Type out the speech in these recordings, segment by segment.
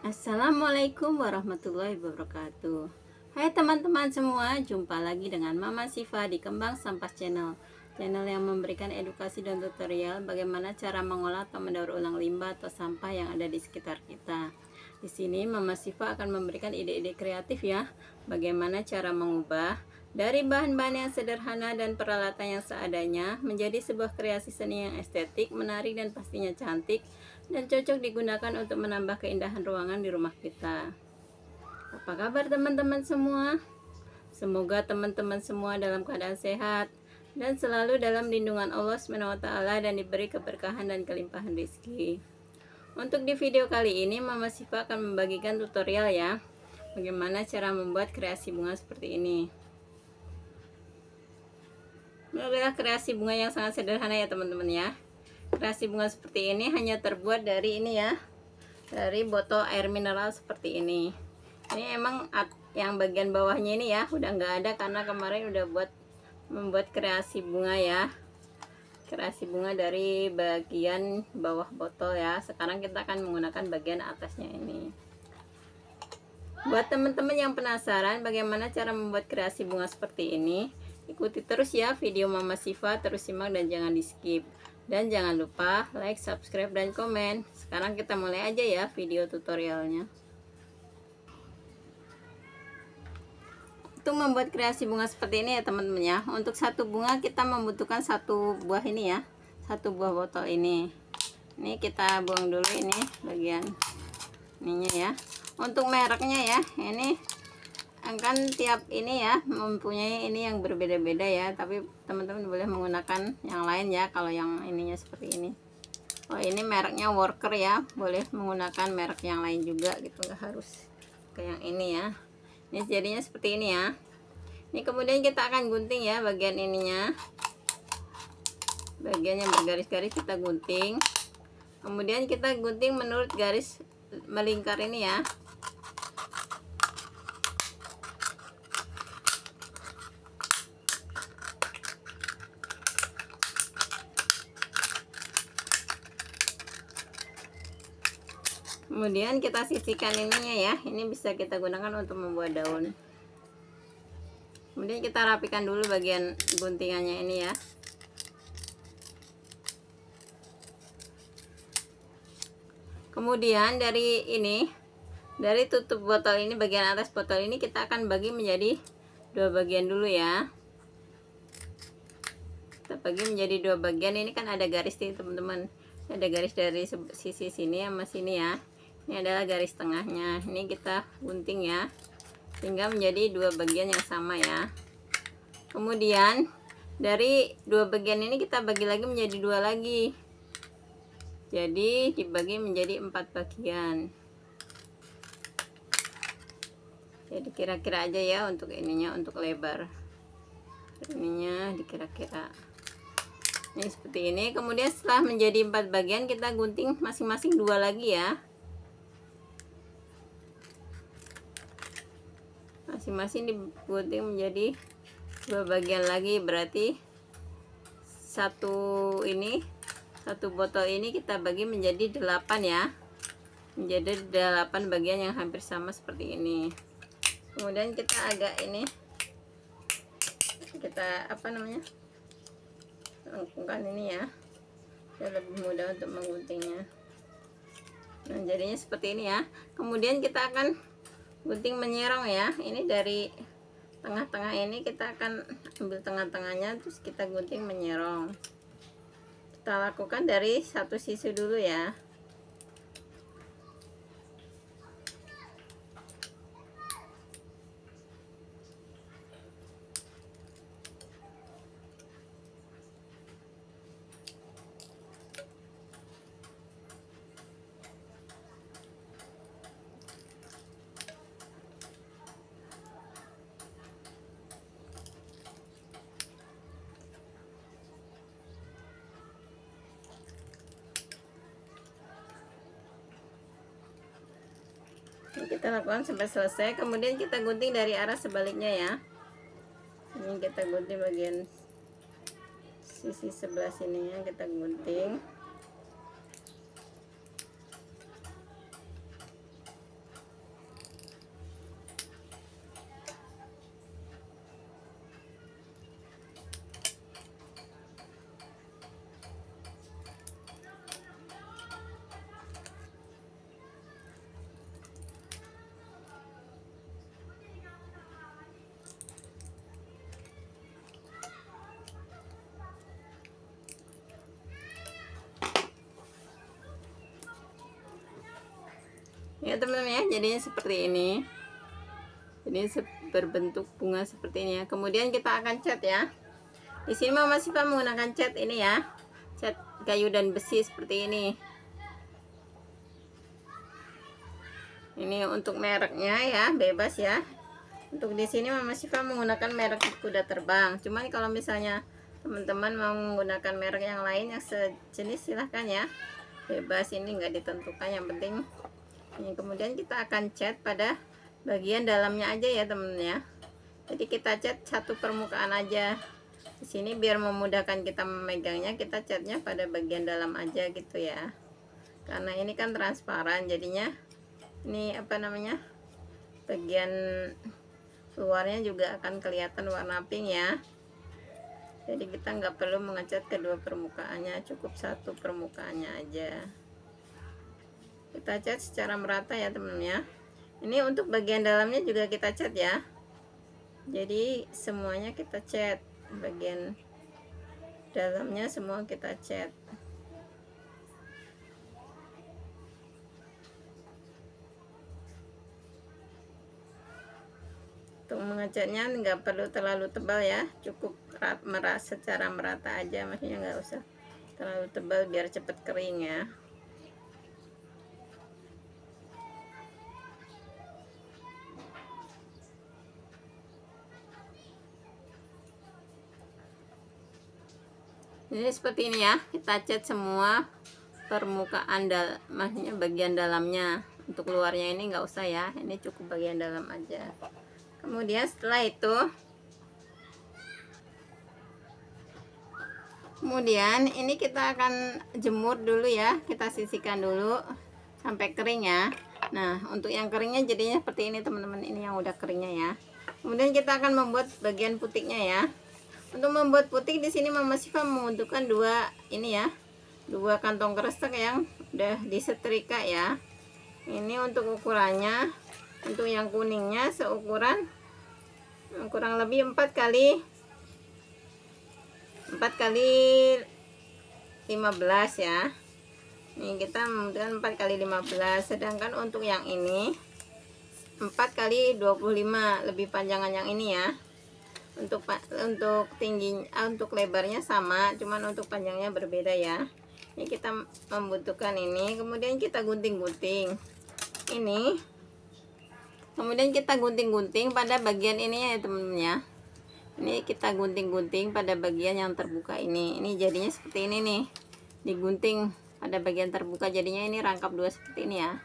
Assalamualaikum warahmatullahi wabarakatuh. Hai teman-teman semua, jumpa lagi dengan Mama Siva di Kembang Sampah Channel. Channel yang memberikan edukasi dan tutorial bagaimana cara mengolah atau mendaur ulang limbah atau sampah yang ada di sekitar kita. Di sini Mama Siva akan memberikan ide-ide kreatif ya, bagaimana cara mengubah dari bahan-bahan yang sederhana dan peralatan yang seadanya menjadi sebuah kreasi seni yang estetik, menarik dan pastinya cantik dan cocok digunakan untuk menambah keindahan ruangan di rumah kita. Apa kabar teman-teman semua? Semoga teman-teman semua dalam keadaan sehat dan selalu dalam lindungan Allah SWT dan diberi keberkahan dan kelimpahan rezeki. Untuk di video kali ini Mama Siva akan membagikan tutorial ya, bagaimana cara membuat kreasi bunga seperti ini. Ini adalah kreasi bunga yang sangat sederhana ya teman-teman ya. Kreasi bunga seperti ini hanya terbuat dari ini ya, dari botol air mineral seperti ini. Ini emang yang bagian bawahnya ini ya udah nggak ada karena kemarin udah membuat kreasi bunga ya, kreasi bunga dari bagian bawah botol ya. Sekarang kita akan menggunakan bagian atasnya ini. Buat teman-teman yang penasaran bagaimana cara membuat kreasi bunga seperti ini, ikuti terus ya video Mama Siva, terus simak dan jangan di skip. Dan jangan lupa like, subscribe, dan komen. Sekarang kita mulai aja ya video tutorialnya. Untuk membuat kreasi bunga seperti ini ya teman-teman ya. Untuk satu bunga kita membutuhkan satu buah ini ya, satu buah botol ini. Ini kita buang dulu ini bagian ininya ya. Untuk mereknya ya, ini akan tiap ini ya mempunyai ini yang berbeda-beda ya, tapi teman-teman boleh menggunakan yang lain ya kalau yang ininya seperti ini. Oh, ini mereknya Worker ya, boleh menggunakan merek yang lain juga gitu, nggak harus kayak yang ini ya. Ini jadinya seperti ini ya. Ini kemudian kita akan gunting ya bagian ininya, bagian yang bergaris-garis kita gunting, kemudian kita gunting menurut garis melingkar ini ya. Kemudian kita sisihkan ininya ya, ini bisa kita gunakan untuk membuat daun. Kemudian kita rapikan dulu bagian guntingannya ini ya. Kemudian dari ini, dari tutup botol ini, bagian atas botol ini kita akan bagi menjadi dua bagian dulu ya. Kita bagi menjadi dua bagian. Ini kan ada garis nih teman-teman, ada garis dari sisi sini sama sini ya. Ini adalah garis tengahnya. Ini kita gunting ya, sehingga menjadi dua bagian yang sama ya. Kemudian dari dua bagian ini kita bagi lagi menjadi dua lagi. Jadi dibagi menjadi 4 bagian. Jadi kira-kira aja ya untuk ininya, untuk lebar ininya dikira-kira. Ini seperti ini. Kemudian setelah menjadi 4 bagian kita gunting masing-masing dua lagi ya. Masing-masing digunting menjadi dua bagian lagi, berarti satu botol ini kita bagi menjadi 8 ya, menjadi 8 bagian yang hampir sama seperti ini. Kemudian kita agak ini, kita lengkungkan ini ya, biar lebih mudah untuk mengguntingnya. Nah jadinya seperti ini ya. Kemudian kita akan gunting menyerong ya. Ini dari tengah-tengah ini kita akan ambil tengah-tengahnya, terus kita gunting menyerong. Kita lakukan dari satu sisi dulu ya. Kita lakukan sampai selesai, kemudian kita gunting dari arah sebaliknya ya. Ini kita gunting bagian sisi sebelah sininya, kita gunting. ya teman-teman ya, jadinya seperti ini. Jadi berbentuk bunga seperti ini ya. Kemudian kita akan cat ya. Di sini Mama Siva menggunakan cat ini ya, cat kayu dan besi seperti ini. Ini untuk mereknya ya, bebas ya. Untuk di sini Mama Siva menggunakan merek kuda terbang. Cuman kalau misalnya teman-teman mau menggunakan merek yang lain yang sejenis, silahkan ya, bebas, ini enggak ditentukan, yang penting ini. Kemudian kita akan cat pada bagian dalamnya aja ya temen ya. Jadi kita cat satu permukaan aja di sini biar memudahkan kita memegangnya. Kita catnya pada bagian dalam aja gitu ya, karena ini kan transparan, jadinya ini apa namanya, bagian luarnya juga akan kelihatan warna pink ya. Jadi kita nggak perlu mengecat kedua permukaannya, cukup satu permukaannya aja. Kita cat secara merata ya temen ya. Ini untuk bagian dalamnya juga kita cat ya. Jadi semuanya kita cat, bagian dalamnya semua kita cat. Untuk mengecatnya nggak perlu terlalu tebal ya, cukup secara merata aja, maksudnya nggak usah terlalu tebal biar cepat kering ya. Jadi seperti ini ya, kita cat semua permukaan maksudnya bagian dalamnya. Untuk luarnya ini nggak usah ya, ini cukup bagian dalam aja. Kemudian setelah itu, kemudian ini kita akan jemur dulu ya, kita sisihkan dulu sampai kering ya. Nah untuk yang keringnya jadinya seperti ini teman-teman, ini yang udah keringnya ya. Kemudian kita akan membuat bagian putiknya ya. Untuk membuat putik di sini Mama Siva membutuhkan dua ini ya, dua kantong kresek yang udah disetrika ya. Ini untuk ukurannya, untuk yang kuningnya seukuran kurang lebih 4 kali 15 ya. Ini kita membutuhkan 4 kali 15. Sedangkan untuk yang ini 4 kali 25, lebih panjangan yang ini ya. Untuk tinggi, untuk lebarnya sama, cuman untuk panjangnya berbeda ya. Ini kita membutuhkan ini. Kemudian kita gunting-gunting ini. Kemudian kita gunting-gunting pada bagian ini ya teman-teman ya. Ini kita gunting-gunting pada bagian yang terbuka ini. Ini jadinya seperti ini nih. Digunting pada bagian terbuka, jadinya ini rangkap dua seperti ini ya.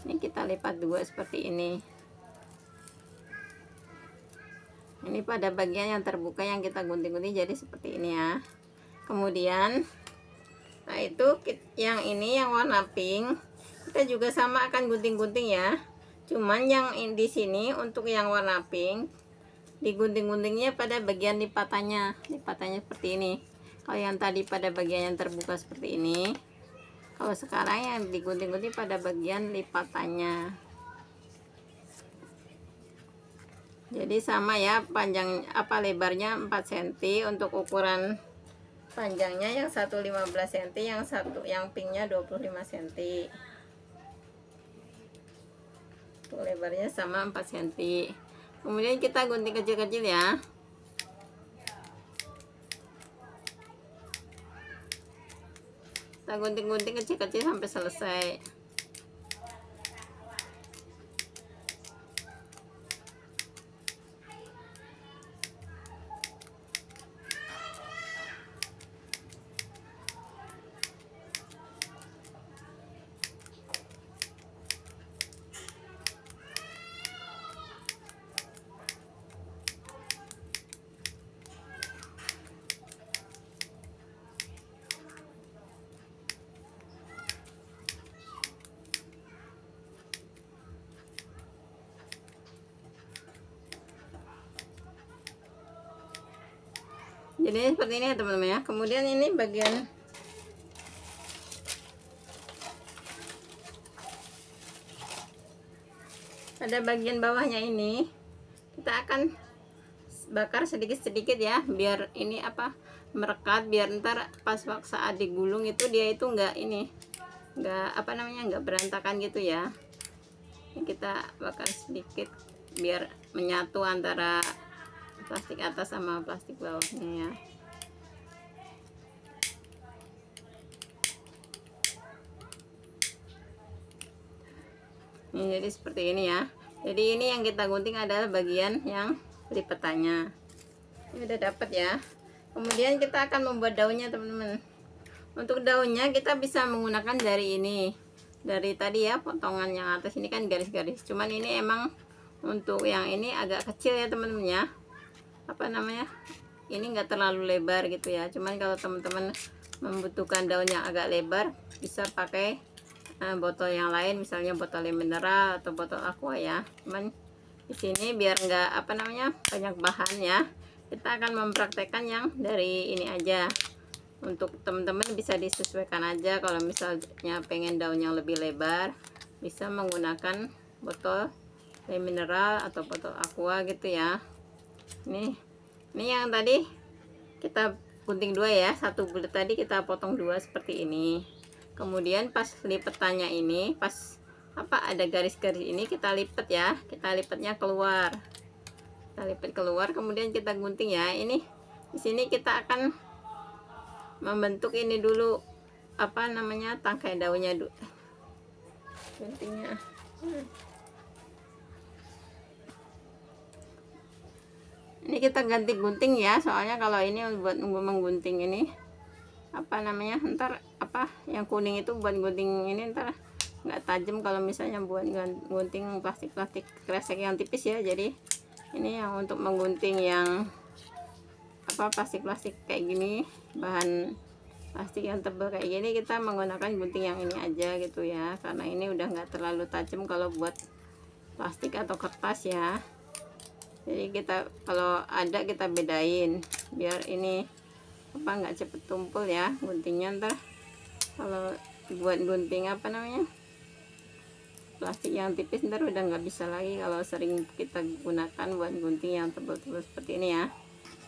Ini kita lipat dua seperti ini. Ini pada bagian yang terbuka yang kita gunting-gunting jadi seperti ini ya. Kemudian nah itu yang ini yang warna pink, kita juga sama akan gunting-gunting ya. Cuman yang di sini untuk yang warna pink digunting-guntingnya pada bagian lipatannya seperti ini. Kalau yang tadi pada bagian yang terbuka seperti ini, kalau sekarang yang digunting-gunting pada bagian lipatannya. Jadi sama ya, panjang lebarnya 4 cm, untuk ukuran panjangnya yang satu 15 cm, yang pinknya 25 cm. Lebarnya sama 4 cm. Kemudian kita gunting kecil-kecil ya. Kita gunting-gunting kecil-kecil sampai selesai. Jadi seperti ini ya teman-teman ya. Kemudian ini bagian pada bagian bawahnya ini kita akan bakar sedikit-sedikit ya, biar ini merekat, biar ntar pas saat digulung itu dia itu enggak berantakan gitu ya. Ini kita bakar sedikit biar menyatu antara plastik atas sama plastik bawahnya ya. Ini jadi seperti ini ya. Jadi ini yang kita gunting adalah bagian yang lipetannya. Ini udah dapat ya. Kemudian kita akan membuat daunnya teman-teman. Untuk daunnya kita bisa menggunakan dari ini, dari tadi ya, potongan yang atas ini kan garis-garis. Cuman ini emang untuk yang ini agak kecil ya teman-teman ya. Apa namanya? Ini enggak terlalu lebar gitu ya. Cuman kalau teman-teman membutuhkan daun yang agak lebar, bisa pakai botol yang lain, misalnya botol mineral atau botol aqua ya. Cuman di sini biar enggak apa namanya banyak bahan ya, kita akan mempraktekkan yang dari ini aja. Untuk teman-teman bisa disesuaikan aja, kalau misalnya pengen daun yang lebih lebar bisa menggunakan botol mineral atau botol aqua gitu ya. Ini yang tadi kita gunting dua ya, satu bulat tadi kita potong dua seperti ini. Kemudian pas lipetannya ini, pas apa ada garis-garis ini kita lipat ya, kita lipatnya keluar, kita lipat keluar, kemudian kita gunting ya. Ini di sini kita akan membentuk ini dulu, apa namanya, tangkai daunnya dulu, guntingnya. Ini kita ganti gunting ya, soalnya kalau ini buat menggunting ini apa namanya, ntar apa yang kuning itu buat gunting ini ntar nggak tajam kalau misalnya buat gunting plastik-plastik kresek yang tipis ya. Jadi ini yang untuk menggunting yang apa plastik-plastik kayak gini, bahan plastik yang tebal kayak gini, kita menggunakan gunting yang ini aja gitu ya, karena ini udah nggak terlalu tajam kalau buat plastik atau kertas ya. Jadi kita kalau ada kita bedain biar ini apa nggak cepet tumpul ya guntingnya. Ntar kalau buat gunting apa namanya plastik yang tipis ntar udah nggak bisa lagi kalau sering kita gunakan buat gunting yang tebal-tebal seperti ini ya.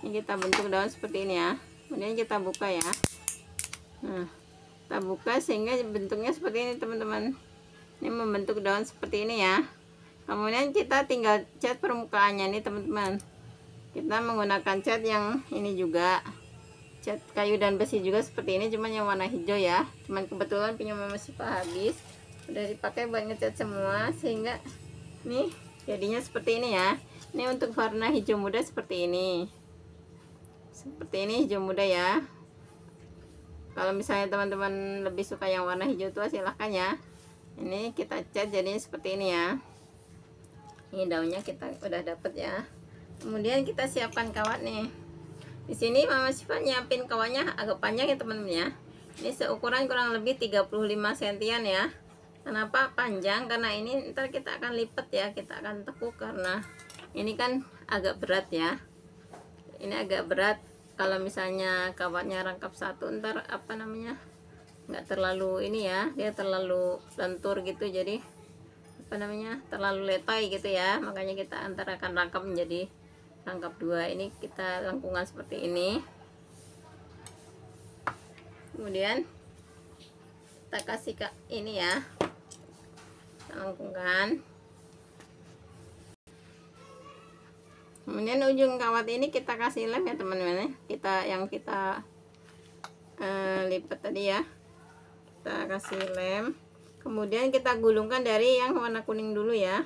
Ini kita bentuk daun seperti ini ya, kemudian kita buka ya. Nah, kita buka sehingga bentuknya seperti ini teman-teman. Ini membentuk daun seperti ini ya. Kemudian kita tinggal cat permukaannya nih teman-teman. Kita menggunakan cat yang ini juga, cat kayu dan besi juga seperti ini, cuman yang warna hijau ya. Cuman kebetulan punya Mama Siva habis, udah dipakai buat ngecat semua, sehingga nih jadinya seperti ini ya. Ini untuk warna hijau muda seperti ini, seperti ini hijau muda ya. Kalau misalnya teman-teman lebih suka yang warna hijau tua silahkan ya. Ini kita cat jadinya seperti ini ya. Ini daunnya kita udah dapet ya. Kemudian kita siapkan kawat nih. Di sini Mama Siva nyiapin kawatnya agak panjang ya teman-teman ya. Ini seukuran kurang lebih 35 sentian ya. Kenapa panjang? Karena ini ntar kita akan lipat ya, kita akan tekuk karena ini kan agak berat ya. Ini agak berat. Kalau misalnya kawatnya rangkap satu, ntar apa namanya nggak terlalu ini ya, dia terlalu lentur gitu, jadi apa namanya terlalu letai gitu ya. Makanya kita antara akan rangkap menjadi rangkap dua. Ini kita lengkungan seperti ini, kemudian kita kasih ke ini ya, kita lengkungkan. Kemudian ujung kawat ini kita kasih lem ya teman-teman, kita yang kita lipat tadi ya, kita kasih lem. Kemudian kita gulungkan dari yang warna kuning dulu ya,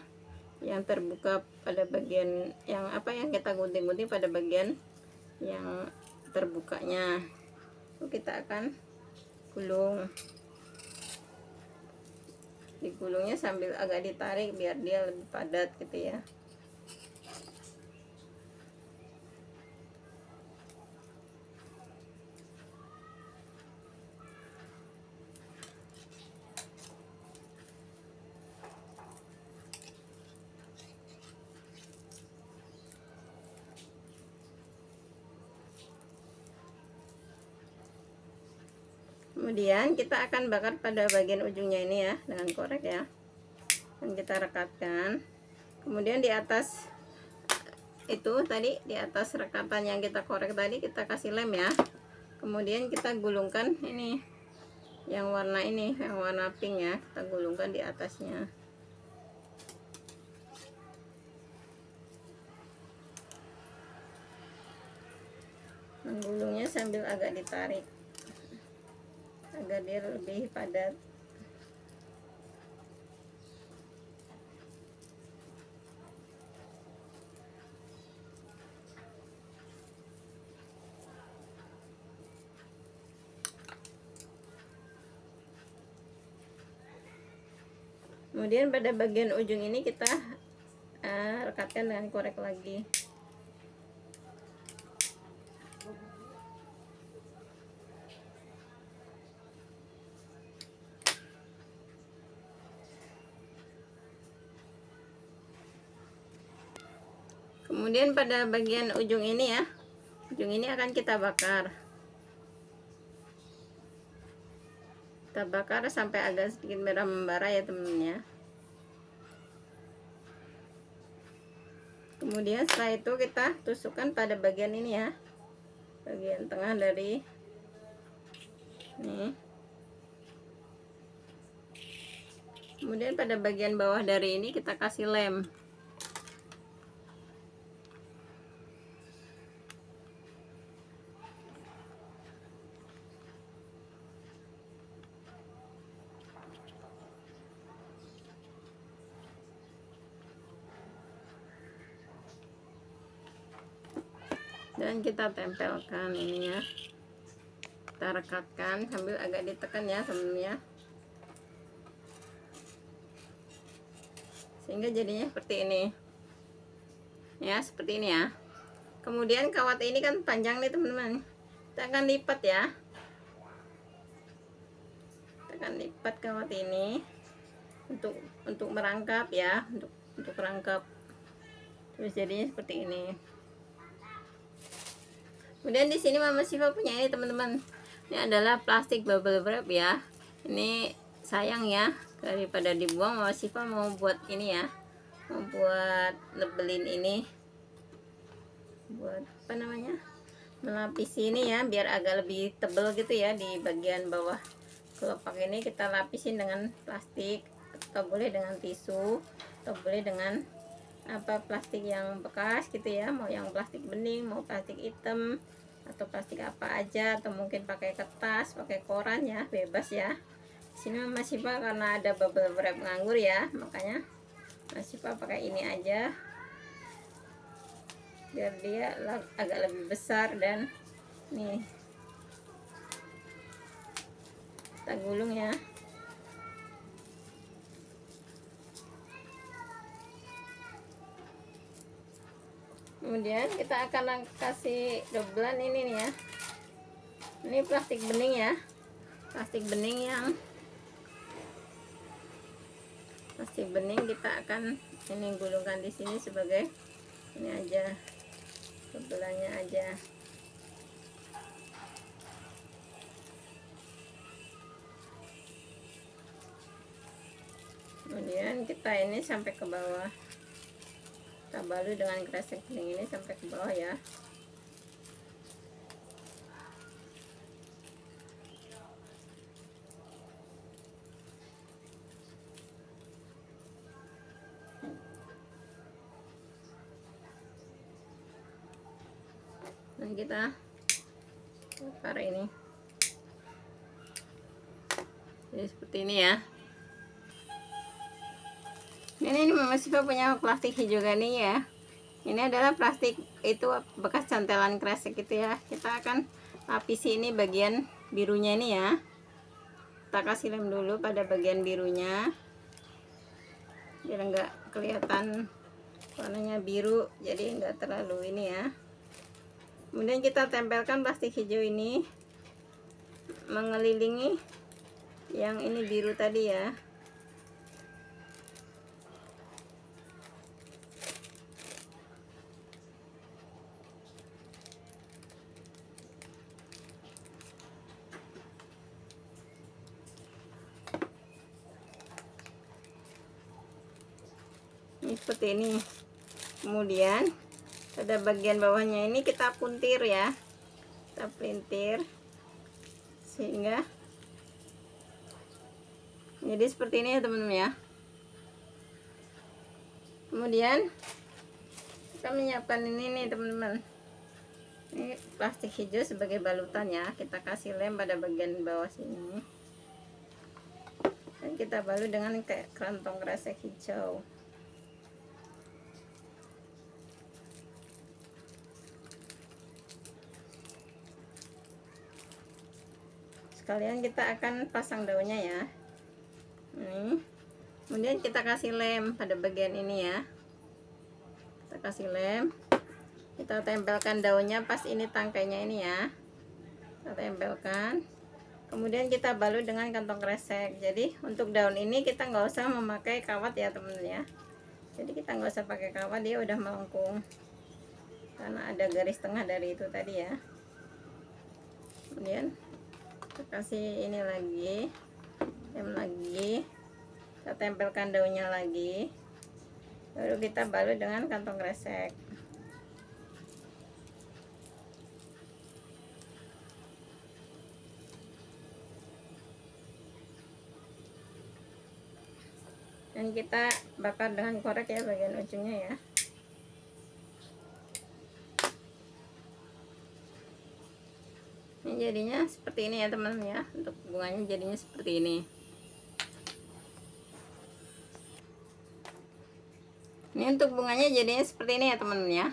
yang terbuka pada bagian yang apa yang kita gunting-gunting pada bagian yang terbukanya. Kita akan gulung, digulungnya sambil agak ditarik biar dia lebih padat gitu ya. Kemudian kita akan bakar pada bagian ujungnya ini ya dengan korek ya, dan kita rekatkan. Kemudian di atas itu tadi, di atas rekatan yang kita korek tadi kita kasih lem ya. Kemudian kita gulungkan ini yang warna ini, yang warna pink ya, kita gulungkan di atasnya. menggulungnya sambil agak ditarik agar dia lebih padat. Kemudian pada bagian ujung ini kita rekatkan dengan korek lagi. Kemudian pada bagian ujung ini ya, ujung ini akan kita bakar. Kita bakar sampai agak sedikit merah membara ya teman-teman ya. Kemudian setelah itu kita tusukkan pada bagian ini ya, bagian tengah dari ini. Kemudian pada bagian bawah dari ini kita kasih lem. Dan kita tempelkan ini ya, kita rekatkan sambil agak ditekan ya teman-teman ya, sehingga jadinya seperti ini ya, seperti ini ya. Kemudian kawat ini kan panjang nih teman-teman, kita akan lipat ya, kita akan lipat kawat ini untuk merangkap ya, untuk rangkap, terus jadinya seperti ini. Kemudian di sini Mama Siva punya ini teman-teman. Ini adalah plastik bubble wrap ya. Ini sayang ya, daripada dibuang Mama Siva mau buat ini ya. Mau buat nebelin ini. Buat apa namanya? Melapisi ini ya, biar agak lebih tebal gitu ya di bagian bawah kelopak ini kita lapisin dengan plastik, atau boleh dengan tisu, atau boleh dengan apa plastik yang bekas gitu ya, mau yang plastik bening, mau plastik hitam, atau plastik apa aja, atau mungkin pakai kertas, pakai koran ya, bebas ya. Sini Mama Siva karena ada bubble wrap nganggur ya, makanya Mama Siva pakai ini aja biar dia agak lebih besar. Dan nih kita gulung ya. Kemudian kita akan kasih dobelan ini nih ya, ini plastik bening ya, plastik bening kita akan ini gulungkan di sini sebagai ini aja, dobelannya aja. Kemudian kita ini sampai ke bawah, kita balut dengan kresek bening ini sampai ke bawah ya. Dan kita bakar ini jadi seperti ini ya. Ini Mama Siva punya plastik hijau gani ya. Ini adalah plastik itu bekas cantelan kresek gitu ya. Kita akan lapisi ini bagian birunya ini ya. Kita kasih lem dulu pada bagian birunya biar enggak kelihatan warnanya biru, jadi enggak terlalu ini ya. Kemudian kita tempelkan plastik hijau ini mengelilingi yang ini biru tadi ya. Ini seperti ini. Kemudian pada bagian bawahnya ini kita puntir ya, kita pelintir sehingga jadi seperti ini ya teman-teman ya. Kemudian kita menyiapkan ini nih teman-teman, Ini plastik hijau sebagai balutan ya, kita kasih lem pada bagian bawah sini dan kita balut dengan kayak kantong kresek hijau. Sekalian kita akan pasang daunnya ya. Ini kemudian kita kasih lem pada bagian ini ya, kita kasih lem, kita tempelkan daunnya pas ini tangkainya ini ya, kita tempelkan. Kemudian kita balut dengan kantong kresek. Jadi untuk daun ini kita nggak usah memakai kawat ya teman-teman ya, jadi kita nggak usah pakai kawat, dia udah melengkung karena ada garis tengah dari itu tadi ya. Kemudian kita kasih ini lagi, lem lagi, kita tempelkan daunnya lagi, baru kita balut dengan kantong kresek. Dan kita bakar dengan korek ya bagian ujungnya ya. Ini jadinya seperti ini ya teman-teman ya, untuk bunganya jadinya seperti ini. Ini untuk bunganya jadinya seperti ini ya teman-teman ya.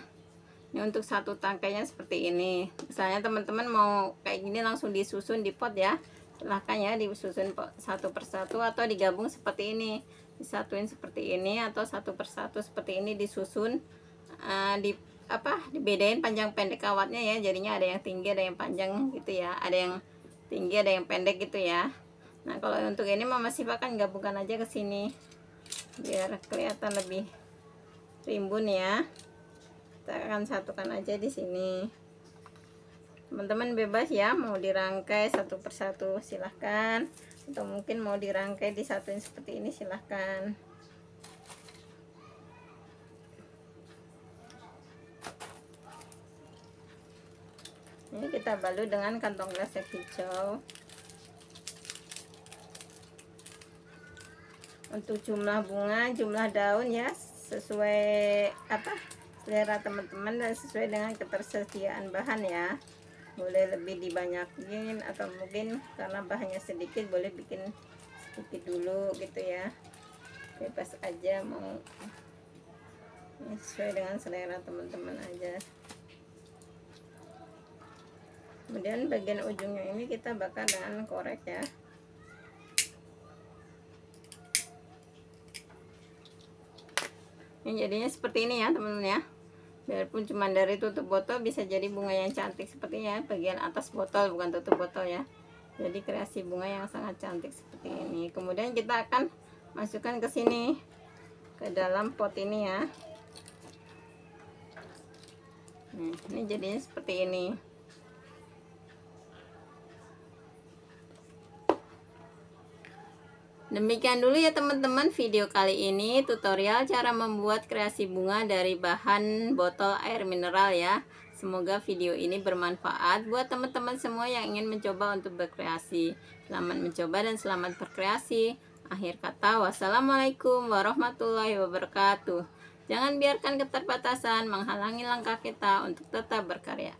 Ini untuk satu tangkainya seperti ini. Misalnya teman-teman mau kayak gini langsung disusun di pot ya, silahkan ya disusun satu persatu atau digabung seperti ini, disatuin seperti ini atau satu persatu seperti ini disusun, dibedain panjang pendek kawatnya ya, jadinya ada yang tinggi ada yang panjang gitu ya, ada yang tinggi ada yang pendek gitu ya. Nah kalau untuk ini Mama Siva kan gabungkan aja ke sini biar kelihatan lebih rimbun ya. Kita akan satukan aja di sini. Teman-teman bebas ya mau dirangkai satu persatu silahkan, atau mungkin mau dirangkai disatuin seperti ini silahkan. Ini kita balut dengan kantong kresek hijau. Untuk jumlah bunga, jumlah daun ya sesuai selera teman-teman dan sesuai dengan ketersediaan bahan ya. Boleh lebih dibanyakin atau mungkin karena bahannya sedikit boleh bikin sedikit dulu gitu ya. Bebas aja mau, ini sesuai dengan selera teman-teman aja. Kemudian bagian ujungnya ini kita bakar dengan korek ya. Ini jadinya seperti ini ya teman-teman ya. Biarpun cuma dari tutup botol bisa jadi bunga yang cantik seperti ya, bagian atas botol bukan tutup botol ya. Jadi kreasi bunga yang sangat cantik seperti ini. Kemudian kita akan masukkan ke sini, ke dalam pot ini ya. Ini jadinya seperti ini. Demikian dulu ya teman-teman video kali ini, tutorial cara membuat kreasi bunga dari bahan botol air mineral ya. Semoga video ini bermanfaat buat teman-teman semua yang ingin mencoba untuk berkreasi. Selamat mencoba dan selamat berkreasi. Akhir kata, wassalamualaikum warahmatullahi wabarakatuh. Jangan biarkan keterbatasan menghalangi langkah kita untuk tetap berkarya.